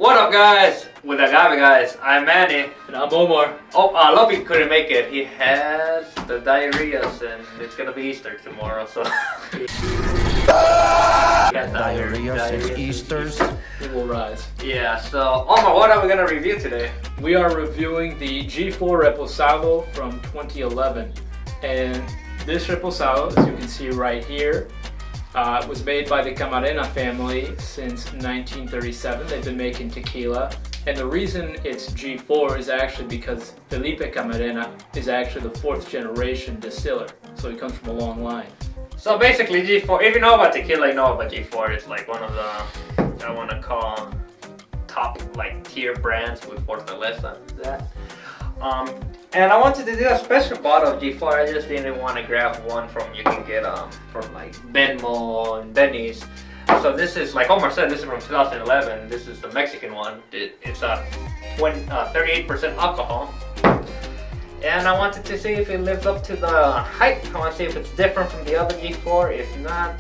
What up, guys? With Agave, guys. I'm Manny. And I'm Omar. Oh, Lopi couldn't make it. He has the diarrhea, and it's gonna be Easter tomorrow, so. Diarrhea since Easter's. It will rise. Yeah, so Omar, what are we gonna review today? We are reviewing the G4 Reposado from 2011. And this Reposado, as you can see right here, was made by the Camarena family since 1937. They've been making tequila. And the reason it's G4 is actually because Felipe Camarena is actually the 4th generation distiller. So he comes from a long line. So basically G4, if you know about tequila, you know about G4. It's like one of the, I want to call top like tier brands with Fortaleza. That. And I wanted to do a special bottle of G4. I just didn't want to grab one from you can get from like Benmo and Benny's. So this is, like Omar said, this is from 2011. This is the Mexican one. It's a 38% alcohol. And I wanted to see if it lives up to the hype. I want to see if it's different from the other G4. If not,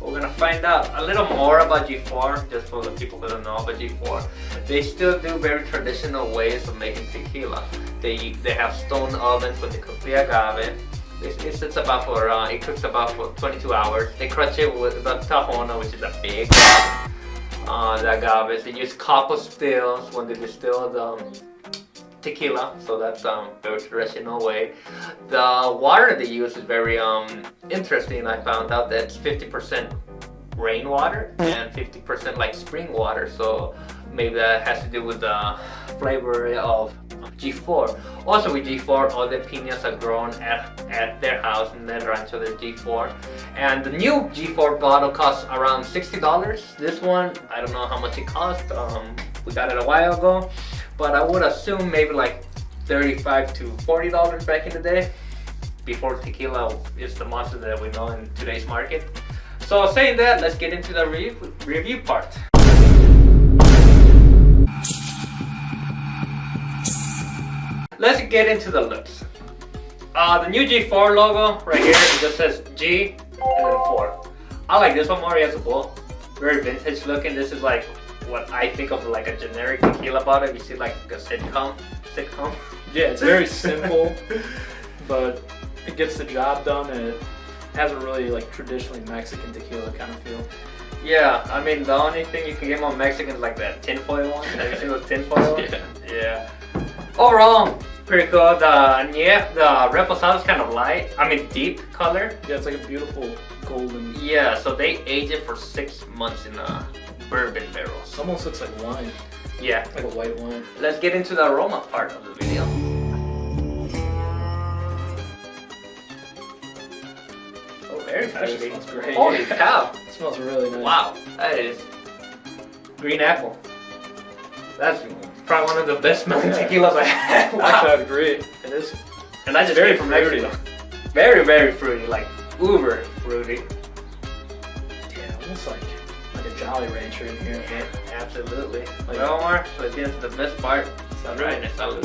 we're gonna find out a little more about G4, just for the people who don't know about G4. They still do very traditional ways of making tequila. They have stone ovens when they cook the agave. It sits about for it cooks about for 22 hours. They crush it with the tahona, which is a big the agaves. They use copper stills when they distill the tequila, so that's very traditional way. The water they use is very interesting. I found out that it's 50% rainwater and 50% like spring water, so maybe that has to do with the flavor of G4. Also with G4, all the piñas are grown at their house in their rancho, their G4. And the new G4 bottle costs around $60. This one, I don't know how much it cost. We got it a while ago, but I would assume maybe like $35 to $40 back in the day, before tequila is the monster that we know in today's market. So saying that, let's get into the review part. Let's get into the looks. The new G4 logo right here, it just says G and then 4. I like this one more as a bowl. Very vintage looking. This is like what I think of like a generic tequila bottle. You see like a sitcom. Yeah, it's very simple, but it gets the job done, and it has a really like traditionally Mexican tequila kind of feel. Yeah, I mean the only thing you can get more Mexican is like that tinfoil one. Have you seen those tinfoil ones? Yeah. Overall, pretty cool. The Reposado is kind of light. I mean deep color. Yeah, it's like a beautiful golden. Yeah, so they age it for 6 months in bourbon barrels. Almost looks like wine. Yeah. Like a white wine. Let's get into the aroma part of the video. Oh, very Actually fruity. smells great. Holy cow. It smells really nice. Wow, that is green apple. That's probably one of the best smelling tequilas I had. Wow. Actually, I agree. It is. And I just very came from fruity. Mexico. Very, very fruity, like uber fruity. Yeah, almost like a Jolly Rancher in here. Yeah, absolutely. Like, Well, Omar, let's get into the best part. Salud. Right, salud.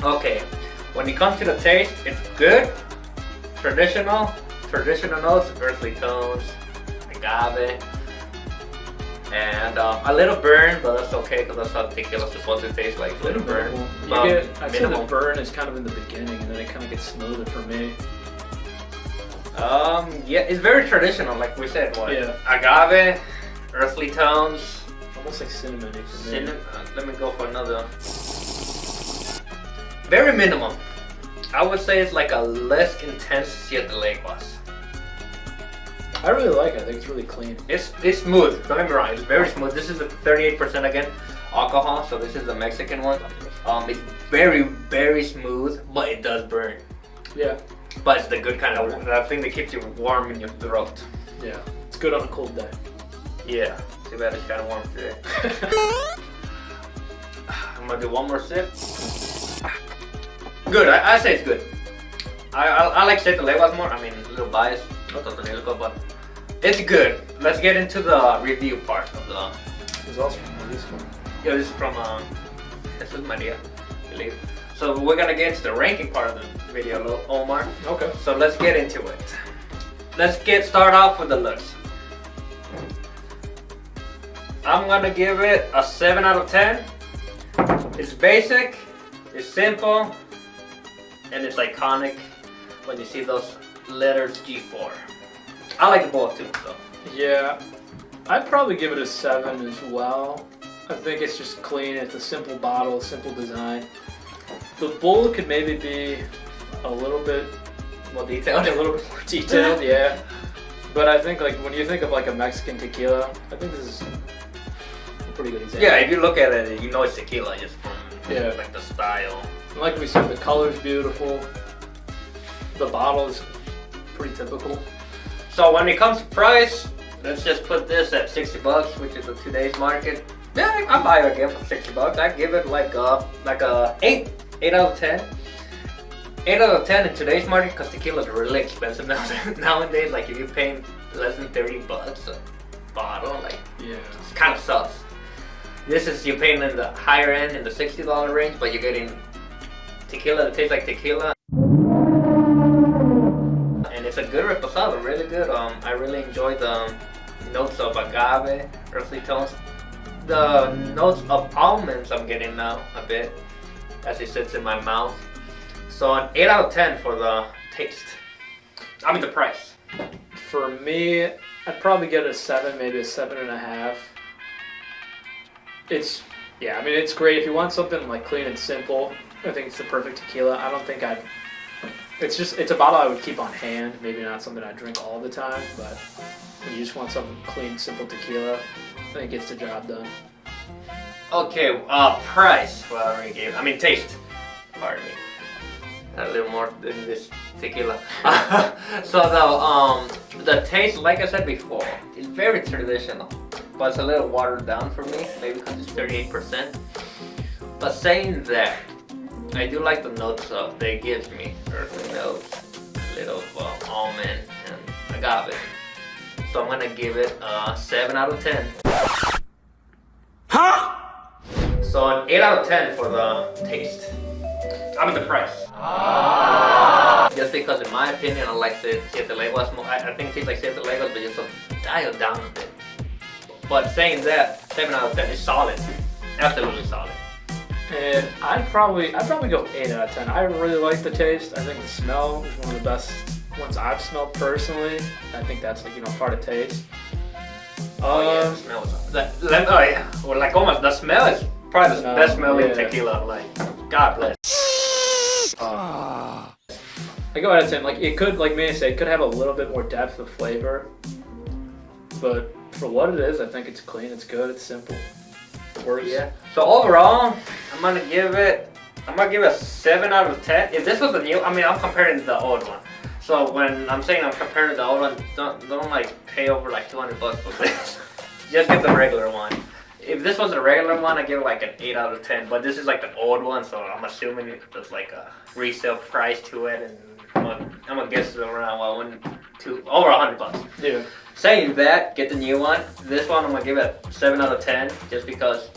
Okay, when it comes to the taste, it's good. Traditional notes, earthly tones, agave, and a little burn, but that's okay because that's how tequila's supposed to taste like. Little burn. I'd say the burn is kind of in the beginning, and then it kind of gets smoother for me. Yeah, it's very traditional, like we said. What? Yeah. Agave, earthly tones. Almost like cinnamony for me. Let me go for another. Very minimum. I would say it's like a less intense Siete Leguas. I really like it. I think it's really clean. It's smooth. Don't get me wrong. It's very smooth. This is the 38% again alcohol. So this is the Mexican one. It's very, very smooth, but it does burn. Yeah. But it's the good kind of that thing that keeps you warm in your throat. Yeah. It's good on a cold day. Yeah. Too bad it's kind of warm today. I'm gonna do one more sip. Good. I say it's good. I like Siete Leguas more. I mean, a little biased. But it's good. Let's get into the review part of the. It's also from this one. Yeah, this is from Jesus Maria, I believe. So we're gonna get into the ranking part of the video, Omar. Okay. So let's get into it. let's start off with the looks. I'm gonna give it a 7 out of 10. It's basic, it's simple, and it's iconic when you see those letters G4. I like the bowl too, so. Yeah, I'd probably give it a 7 as well. I think it's just clean, it's a simple bottle, simple design. The bowl could maybe be a little bit More detailed. a little bit more detailed, yeah. But I think like when you think of like a Mexican tequila, I think this is a pretty good example. Yeah, if you look at it, you know it's tequila just from like the style. And like we said, the color's beautiful. The bottle is pretty typical. So when it comes to price, let's just put this at $60, which is today's market. Yeah, I'll buy it again for $60. I give it like a 8 out of 10. 8 out of 10 in today's market because tequila is really expensive nowadays. Like if you're paying less than $30 a bottle, like it kind of sucks. This is you're paying in the higher end in the $60 range, but you're getting tequila that tastes like tequila. And it's a good reposado, really good. I really enjoy the notes of agave, earthly tones. The notes of almonds I'm getting now a bit as it sits in my mouth. So an 8 out of 10 for the taste. I mean the price. For me, I'd probably get a 7, maybe a 7.5. It's great if you want something like clean and simple. I think it's the perfect tequila. I don't think I'd. It's a bottle I would keep on hand. Maybe not something I drink all the time, but when you just want something clean, simple tequila, I think it gets the job done. Okay, price. Well, I already gave. I mean taste. Pardon me. A little more than this tequila. So the taste, like I said before, is very traditional, but it's a little watered down for me, maybe because it's 38%. But saying that, I do like the notes that it gives me. Earthy notes, a little almond and agave. So I'm gonna give it a 7 out of 10. Huh? So an 8 out of 10 for the taste. I mean the price. Just because in my opinion I like the Siete Leguas more. I think it tastes like Siete Leguas but just dialed down a bit. But saying that, 7 out of 10 is solid. Absolutely solid. And I'd probably go 8 out of 10. I really like the taste. I think the smell is one of the best ones I've smelled personally. I think that's part of taste. Oh yeah, the smell is well, like almost the smell is probably the best smelling tequila. Like God bless. I go out of 10. Like it could, like Manny said, it could have a little bit more depth of flavor, but for what it is, I think it's clean, it's good, it's simple, it works. Yeah. So overall, I'm gonna give it a 7 out of 10. If this was a new, I'm comparing to the old one. So when I'm saying I'm comparing to the old one, don't like pay over like $200 for this. Just get the regular one. If this was a regular one, I give it like an 8 out of 10. But this is like the old one, so I'm assuming there's like a resale price to it, and I'm gonna guess it's around over $100. Yeah. Saying that, get the new one. This one I'm gonna give it a 7 out of 10, just because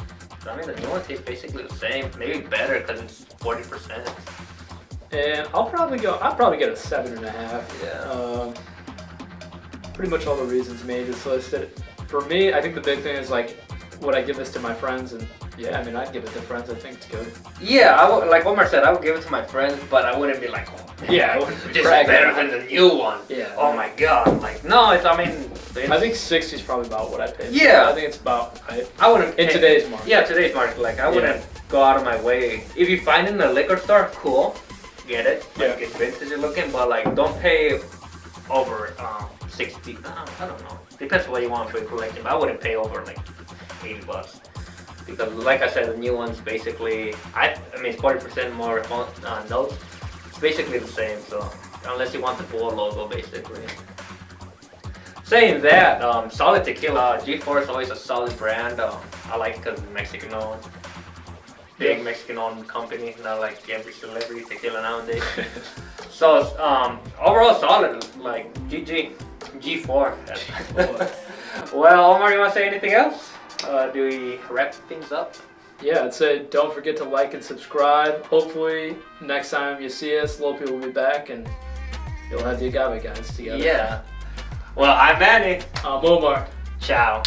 the new one tastes basically the same, maybe better because it's 40%. And I'll probably get a 7.5. Yeah. Pretty much all the reasons May just listed. For me, I think the big thing is like, would I give this to my friends? And yeah, I'd give it to friends. I think it's good. Yeah, I would, like Omar said, I would give it to my friends, but I wouldn't be like, oh, yeah, I wouldn't this is better than the new one. Yeah. Oh my God. Like, no, I think 60 is probably about what I paid. Yeah. I think it's about right. I wouldn't in today's market. Yeah, today's market. Like, I wouldn't go out of my way. If you find it in a liquor store, cool, get it. Like, it's vintage looking, but like, don't pay over 60. I don't know. Depends on what you want for your collection. But I wouldn't pay over like $80. Because like I said, the new one's basically, it's 40% more notes. It's basically the same, so unless you want the full logo basically. Saying that, solid tequila, G4 is always a solid brand. I like it because it's Mexican owned. Big Mexican owned company, not like every celebrity tequila nowadays. So overall solid, like G4. Well, Omar, you want to say anything else? Do we wrap things up? Yeah, I'd say don't forget to like and subscribe. Hopefully next time you see us, Lopi will be back and you'll have the Agave guys together. Yeah. Well, I'm Manny. I'm Omar. Ciao.